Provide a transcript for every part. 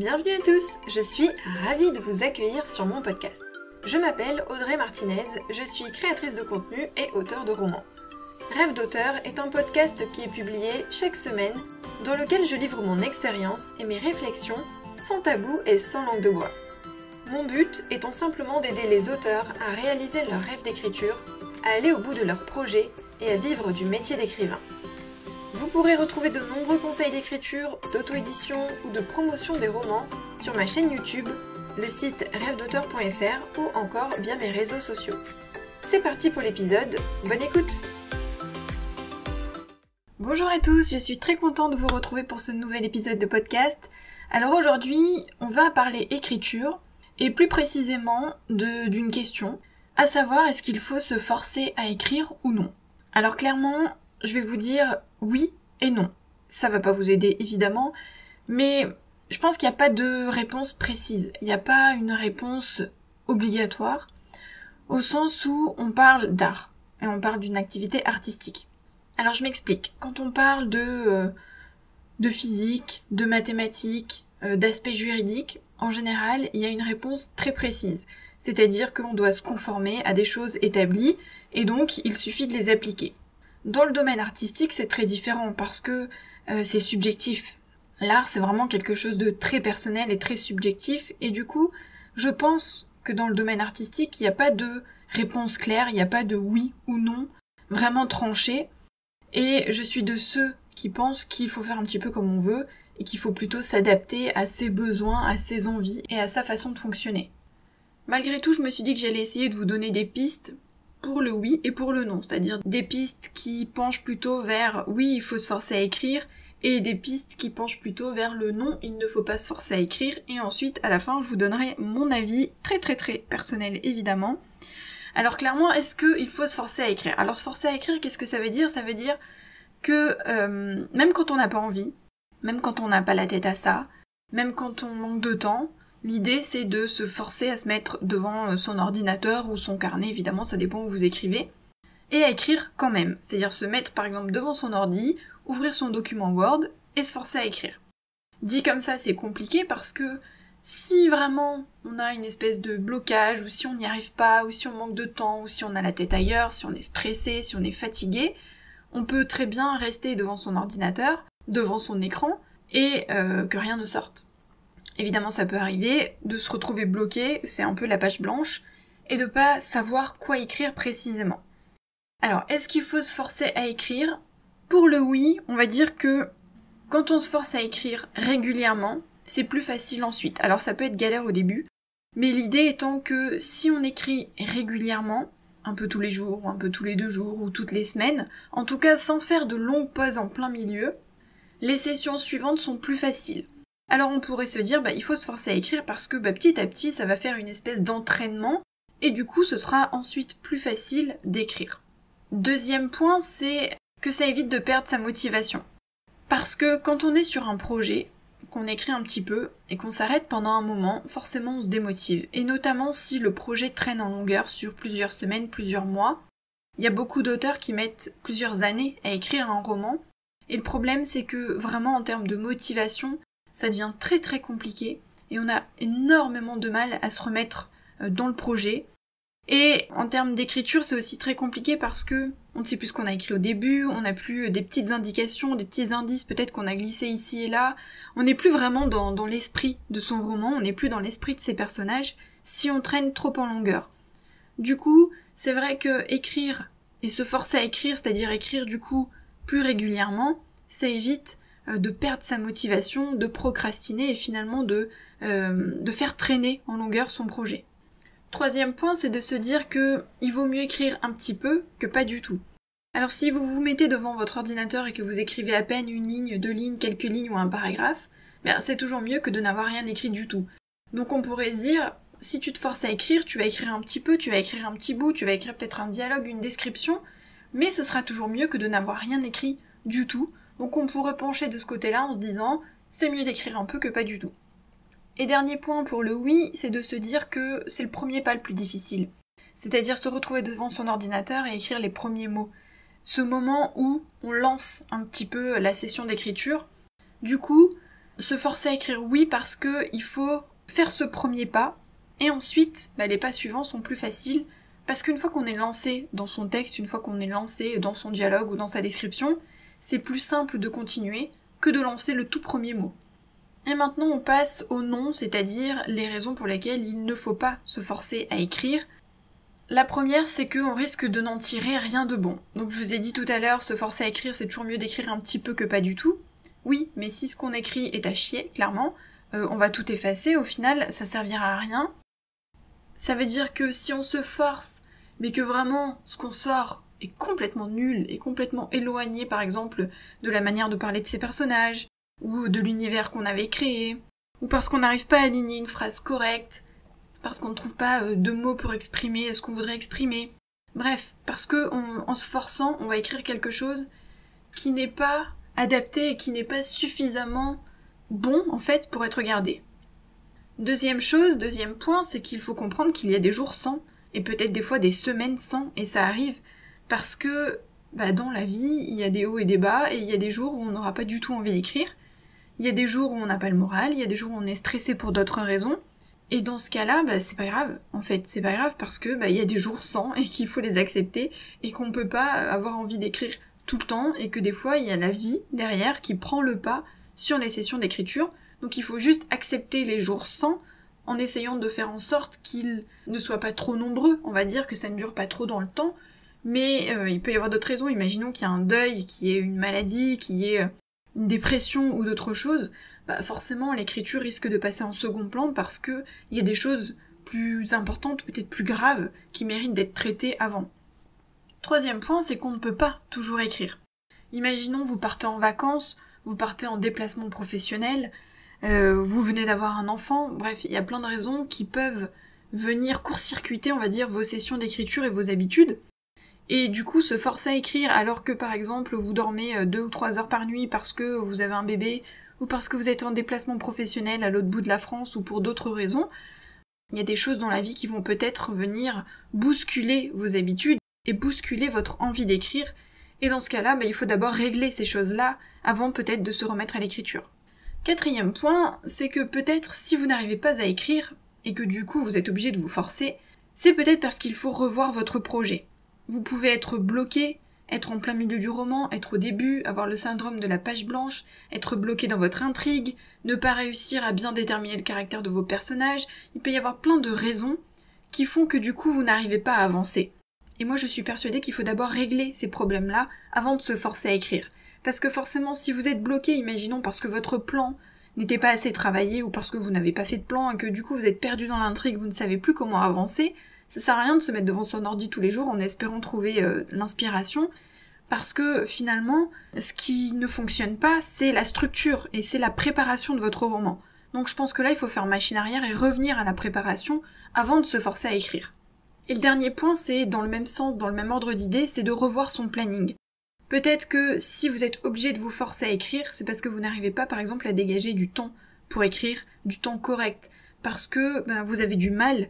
Bienvenue à tous, je suis ravie de vous accueillir sur mon podcast. Je m'appelle Audrey Martinez, je suis créatrice de contenu et auteure de romans. Rêve d'auteur est un podcast qui est publié chaque semaine, dans lequel je livre mon expérience et mes réflexions sans tabou et sans langue de bois. Mon but étant simplement d'aider les auteurs à réaliser leur rêve d'écriture, à aller au bout de leurs projets et à vivre du métier d'écrivain. Vous pourrez retrouver de nombreux conseils d'écriture, d'auto-édition ou de promotion des romans sur ma chaîne YouTube, le site rêvedauteur.fr ou encore via mes réseaux sociaux. C'est parti pour l'épisode, bonne écoute! Bonjour à tous, je suis très contente de vous retrouver pour ce nouvel épisode de podcast. Alors aujourd'hui, on va parler écriture et plus précisément d'une question, à savoir est-ce qu'il faut se forcer à écrire ou non? Alors clairement, je vais vous dire oui et non. Ça va pas vous aider évidemment, mais je pense qu'il n'y a pas de réponse précise. Il n'y a pas une réponse obligatoire, au sens où on parle d'art, et on parle d'une activité artistique. Alors je m'explique. Quand on parle de physique, de mathématiques, d'aspect juridique, en général, il y a une réponse très précise. C'est-à-dire qu'on doit se conformer à des choses établies, et donc il suffit de les appliquer. Dans le domaine artistique, c'est très différent parce que c'est subjectif. L'art, c'est vraiment quelque chose de très personnel et très subjectif, et du coup, je pense que dans le domaine artistique, il n'y a pas de réponse claire, il n'y a pas de oui ou non vraiment tranché, et je suis de ceux qui pensent qu'il faut faire un petit peu comme on veut, et qu'il faut plutôt s'adapter à ses besoins, à ses envies et à sa façon de fonctionner. Malgré tout, je me suis dit que j'allais essayer de vous donner des pistes pour le oui et pour le non, c'est-à-dire des pistes qui penchent plutôt vers oui, il faut se forcer à écrire, et des pistes qui penchent plutôt vers le non, il ne faut pas se forcer à écrire, et ensuite, à la fin, je vous donnerai mon avis très personnel, évidemment. Alors clairement, est-ce qu'il faut se forcer à écrire? Alors se forcer à écrire, qu'est-ce que ça veut dire? Ça veut dire que même quand on n'a pas envie, même quand on n'a pas la tête à ça, même quand on manque de temps, l'idée c'est de se forcer à se mettre devant son ordinateur ou son carnet, évidemment ça dépend où vous écrivez, et à écrire quand même, c'est-à-dire se mettre par exemple devant son ordi, ouvrir son document Word et se forcer à écrire. Dit comme ça c'est compliqué parce que si vraiment on a une espèce de blocage, ou si on n'y arrive pas, ou si on manque de temps, ou si on a la tête ailleurs, si on est stressé, si on est fatigué, on peut très bien rester devant son ordinateur, devant son écran, et que rien ne sorte. Évidemment, ça peut arriver de se retrouver bloqué, c'est un peu la page blanche, et de pas savoir quoi écrire précisément. Alors, est-ce qu'il faut se forcer à écrire? Pour le oui, on va dire que quand on se force à écrire régulièrement, c'est plus facile ensuite. Alors ça peut être galère au début, mais l'idée étant que si on écrit régulièrement, un peu tous les jours, ou un peu tous les 2 jours, ou toutes les semaines, en tout cas sans faire de longues pauses en plein milieu, les sessions suivantes sont plus faciles. Alors on pourrait se dire, il faut se forcer à écrire parce que petit à petit, ça va faire une espèce d'entraînement, et du coup, ce sera ensuite plus facile d'écrire. Deuxième point, c'est que ça évite de perdre sa motivation. Parce que quand on est sur un projet, qu'on écrit un petit peu, et qu'on s'arrête pendant un moment, forcément on se démotive. Et notamment si le projet traîne en longueur sur plusieurs semaines, plusieurs mois. Il y a beaucoup d'auteurs qui mettent plusieurs années à écrire un roman, et le problème c'est que vraiment en termes de motivation, ça devient très compliqué et on a énormément de mal à se remettre dans le projet. Et en termes d'écriture, c'est aussi très compliqué parce que on ne sait plus ce qu'on a écrit au début, on n'a plus des petites indications, des petits indices peut-être qu'on a glissés ici et là. On n'est plus vraiment dans l'esprit de son roman, on n'est plus dans l'esprit de ses personnages si on traîne trop en longueur. Du coup, c'est vrai que écrire et se forcer à écrire, c'est-à-dire écrire du coup plus régulièrement, ça évite de perdre sa motivation, de procrastiner et finalement de faire traîner en longueur son projet. Troisième point, c'est de se dire que il vaut mieux écrire un petit peu que pas du tout. Alors si vous vous mettez devant votre ordinateur et que vous écrivez à peine 1 ligne, 2 lignes, quelques lignes ou un paragraphe, c'est toujours mieux que de n'avoir rien écrit du tout. Donc on pourrait se dire, si tu te forces à écrire, tu vas écrire un petit peu, tu vas écrire un petit bout, tu vas écrire peut-être un dialogue, une description, mais ce sera toujours mieux que de n'avoir rien écrit du tout. Donc on pourrait pencher de ce côté-là en se disant, c'est mieux d'écrire un peu que pas du tout. Et dernier point pour le oui, c'est de se dire que c'est le premier pas le plus difficile. C'est-à-dire se retrouver devant son ordinateur et écrire les premiers mots. Ce moment où on lance un petit peu la session d'écriture. Du coup, Se forcer à écrire, oui, parce que il faut faire ce premier pas, et ensuite, les pas suivants sont plus faciles, parce qu'une fois qu'on est lancé dans son texte, une fois qu'on est lancé dans son dialogue ou dans sa description, c'est plus simple de continuer que de lancer le tout premier mot. Et maintenant on passe au non, c'est-à-dire les raisons pour lesquelles il ne faut pas se forcer à écrire. La première, c'est qu'on risque de n'en tirer rien de bon. Donc je vous ai dit tout à l'heure, se forcer à écrire, c'est toujours mieux d'écrire un petit peu que pas du tout. Oui, mais si ce qu'on écrit est à chier, clairement, on va tout effacer, au final, ça servira à rien. Ça veut dire que si on se force, mais que vraiment ce qu'on sort est complètement nul, et complètement éloigné par exemple de la manière de parler de ses personnages, ou de l'univers qu'on avait créé, ou parce qu'on n'arrive pas à aligner une phrase correcte, parce qu'on ne trouve pas de mots pour exprimer ce qu'on voudrait exprimer. Bref, parce que en se forçant, on va écrire quelque chose qui n'est pas adapté et qui n'est pas suffisamment bon en fait pour être regardé. Deuxième point, c'est qu'il faut comprendre qu'il y a des jours sans, et peut-être des fois des semaines sans, et ça arrive, parce que dans la vie, il y a des hauts et des bas, et il y a des jours où on n'aura pas du tout envie d'écrire, il y a des jours où on n'a pas le moral, il y a des jours où on est stressé pour d'autres raisons, et dans ce cas-là, c'est pas grave, en fait, c'est pas grave parce que il y a des jours sans, et qu'il faut les accepter, et qu'on peut pas avoir envie d'écrire tout le temps, et que des fois, il y a la vie derrière qui prend le pas sur les sessions d'écriture, donc il faut juste accepter les jours sans, en essayant de faire en sorte qu'ils ne soient pas trop nombreux, on va dire que ça ne dure pas trop dans le temps, mais il peut y avoir d'autres raisons, imaginons qu'il y a un deuil, qu'il y ait une maladie, qu'il y ait une dépression ou d'autres choses, forcément l'écriture risque de passer en second plan parce que il y a des choses plus importantes, peut-être plus graves, qui méritent d'être traitées avant. Troisième point, c'est qu'on ne peut pas toujours écrire. Imaginons vous partez en vacances, vous partez en déplacement professionnel, vous venez d'avoir un enfant, bref, il y a plein de raisons qui peuvent venir court-circuiter, on va dire, vos sessions d'écriture et vos habitudes, et du coup se forcer à écrire alors que par exemple vous dormez 2 ou 3 heures par nuit parce que vous avez un bébé, ou parce que vous êtes en déplacement professionnel à l'autre bout de la France, ou pour d'autres raisons, il y a des choses dans la vie qui vont peut-être venir bousculer vos habitudes, et bousculer votre envie d'écrire, et dans ce cas-là, il faut d'abord régler ces choses-là, avant peut-être de se remettre à l'écriture. Quatrième point, c'est que peut-être si vous n'arrivez pas à écrire, et que du coup vous êtes obligé de vous forcer, c'est peut-être parce qu'il faut revoir votre projet. Vous pouvez être bloqué, être en plein milieu du roman, être au début, avoir le syndrome de la page blanche, être bloqué dans votre intrigue, ne pas réussir à bien déterminer le caractère de vos personnages, il peut y avoir plein de raisons qui font que du coup vous n'arrivez pas à avancer. Et moi je suis persuadée qu'il faut d'abord régler ces problèmes-là avant de se forcer à écrire. Parce que forcément si vous êtes bloqué, imaginons parce que votre plan n'était pas assez travaillé ou parce que vous n'avez pas fait de plan et que du coup vous êtes perdu dans l'intrigue, vous ne savez plus comment avancer, ça sert à rien de se mettre devant son ordi tous les jours en espérant trouver l'inspiration, parce que finalement, ce qui ne fonctionne pas, c'est la structure et c'est la préparation de votre roman. Donc je pense que là, il faut faire machine arrière et revenir à la préparation avant de se forcer à écrire. Et le dernier point, c'est dans le même sens, dans le même ordre d'idée, c'est de revoir son planning. Peut-être que si vous êtes obligé de vous forcer à écrire, c'est parce que vous n'arrivez pas, par exemple, à dégager du temps pour écrire, du temps correct, parce que vous avez du mal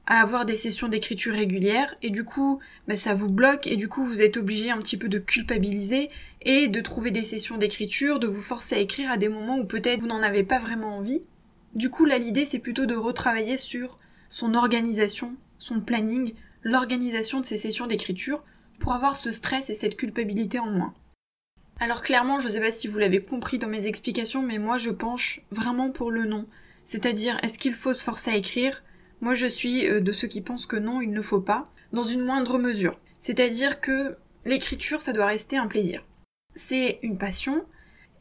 à avoir des sessions d'écriture régulières, et du coup, ça vous bloque, et du coup, vous êtes obligé un petit peu de culpabiliser, et de trouver des sessions d'écriture, de vous forcer à écrire à des moments où peut-être vous n'en avez pas vraiment envie. Du coup, là, l'idée, c'est plutôt de retravailler sur son organisation, son planning, l'organisation de ces sessions d'écriture, pour avoir ce stress et cette culpabilité en moins. Alors clairement, je sais pas si vous l'avez compris dans mes explications, mais moi, je penche vraiment pour le non. C'est-à-dire, est-ce qu'il faut se forcer à écrire ? Moi, je suis de ceux qui pensent que non, il ne faut pas, dans une moindre mesure. C'est-à-dire que l'écriture, ça doit rester un plaisir. C'est une passion,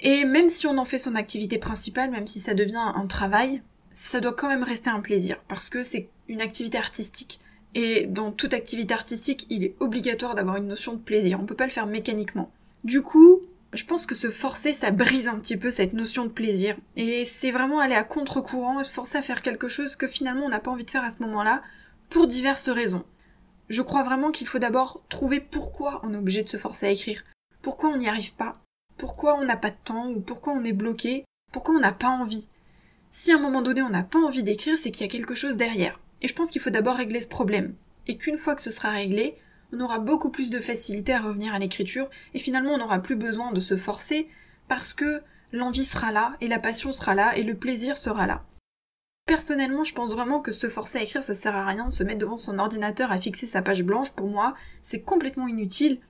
et même si on en fait son activité principale, même si ça devient un travail, ça doit quand même rester un plaisir, parce que c'est une activité artistique. Et dans toute activité artistique, il est obligatoire d'avoir une notion de plaisir, on peut pas le faire mécaniquement. Du coup, je pense que se forcer, ça brise un petit peu cette notion de plaisir. Et c'est vraiment aller à contre-courant et se forcer à faire quelque chose que finalement on n'a pas envie de faire à ce moment-là, pour diverses raisons. Je crois vraiment qu'il faut d'abord trouver pourquoi on est obligé de se forcer à écrire. Pourquoi on n'y arrive pas ? Pourquoi on n'a pas de temps ? Ou pourquoi on est bloqué ? Pourquoi on n'a pas envie ? Si à un moment donné on n'a pas envie d'écrire, c'est qu'il y a quelque chose derrière. Et je pense qu'il faut d'abord régler ce problème. Et qu'une fois que ce sera réglé, on aura beaucoup plus de facilité à revenir à l'écriture, et finalement on n'aura plus besoin de se forcer, parce que l'envie sera là, et la passion sera là, et le plaisir sera là. Personnellement, je pense vraiment que se forcer à écrire, ça sert à rien. Se mettre devant son ordinateur à fixer sa page blanche, pour moi, c'est complètement inutile.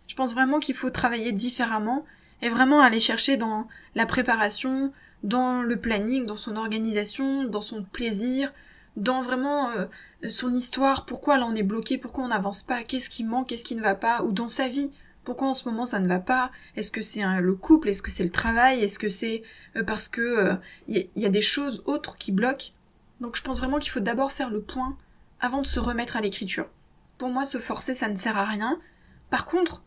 Je pense vraiment qu'il faut travailler différemment, et vraiment aller chercher dans la préparation, dans le planning, dans son organisation, dans son plaisir, dans vraiment son histoire, pourquoi là on est bloqué, pourquoi on n'avance pas, qu'est-ce qui manque, qu'est-ce qui ne va pas, ou dans sa vie, pourquoi en ce moment ça ne va pas, est-ce que c'est le couple, est-ce que c'est le travail, est-ce que c'est parce que y a des choses autres qui bloquent. Donc je pense vraiment qu'il faut d'abord faire le point avant de se remettre à l'écriture. Pour moi, se forcer, ça ne sert à rien. Par contre,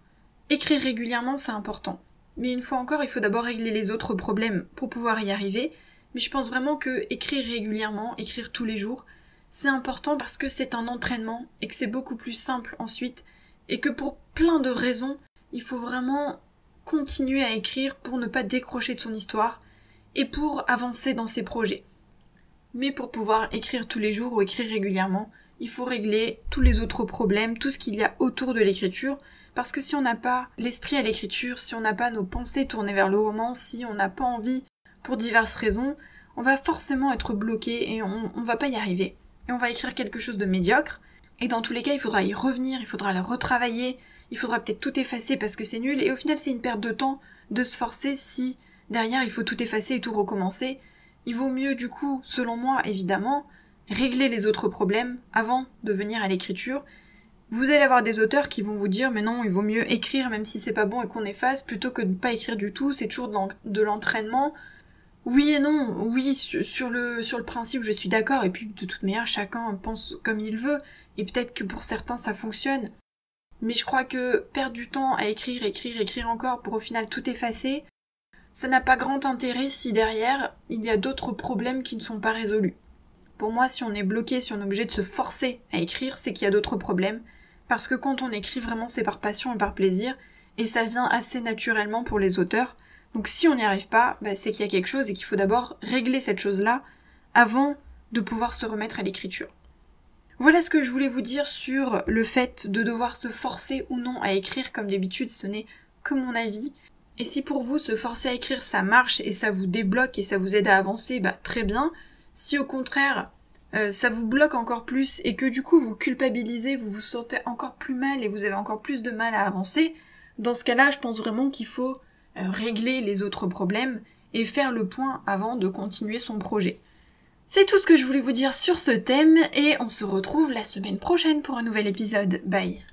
écrire régulièrement, c'est important. Mais une fois encore, il faut d'abord régler les autres problèmes pour pouvoir y arriver. Mais je pense vraiment que écrire régulièrement, écrire tous les jours, c'est important parce que c'est un entraînement et que c'est beaucoup plus simple ensuite et que pour plein de raisons, il faut vraiment continuer à écrire pour ne pas décrocher de son histoire et pour avancer dans ses projets. Mais pour pouvoir écrire tous les jours ou écrire régulièrement, il faut régler tous les autres problèmes, tout ce qu'il y a autour de l'écriture, parce que si on n'a pas l'esprit à l'écriture, si on n'a pas nos pensées tournées vers le roman, si on n'a pas envie pour diverses raisons, on va forcément être bloqué et on va pas y arriver. Et on va écrire quelque chose de médiocre, et dans tous les cas, il faudra y revenir, il faudra le retravailler, il faudra peut-être tout effacer parce que c'est nul, et au final c'est une perte de temps de se forcer si derrière il faut tout effacer et tout recommencer. Il vaut mieux du coup, selon moi évidemment, régler les autres problèmes avant de venir à l'écriture. Vous allez avoir des auteurs qui vont vous dire mais non, il vaut mieux écrire même si c'est pas bon et qu'on efface plutôt que de ne pas écrire du tout, c'est toujours de l'entraînement. Oui et non, oui sur le principe je suis d'accord, et puis de toute manière chacun pense comme il veut, et peut-être que pour certains ça fonctionne. Mais je crois que perdre du temps à écrire encore pour au final tout effacer, ça n'a pas grand intérêt si derrière il y a d'autres problèmes qui ne sont pas résolus. Pour moi, si on est bloqué, si on est obligé de se forcer à écrire, c'est qu'il y a d'autres problèmes, parce que quand on écrit vraiment c'est par passion et par plaisir, et ça vient assez naturellement pour les auteurs. Donc si on n'y arrive pas, c'est qu'il y a quelque chose et qu'il faut d'abord régler cette chose-là avant de pouvoir se remettre à l'écriture. Voilà ce que je voulais vous dire sur le fait de devoir se forcer ou non à écrire, comme d'habitude ce n'est que mon avis. Et si pour vous se forcer à écrire ça marche et ça vous débloque et ça vous aide à avancer, très bien. Si au contraire ça vous bloque encore plus et que du coup vous culpabilisez, vous vous sentez encore plus mal et vous avez encore plus de mal à avancer, dans ce cas-là je pense vraiment qu'il faut régler les autres problèmes et faire le point avant de continuer son projet. C'est tout ce que je voulais vous dire sur ce thème et on se retrouve la semaine prochaine pour un nouvel épisode. Bye!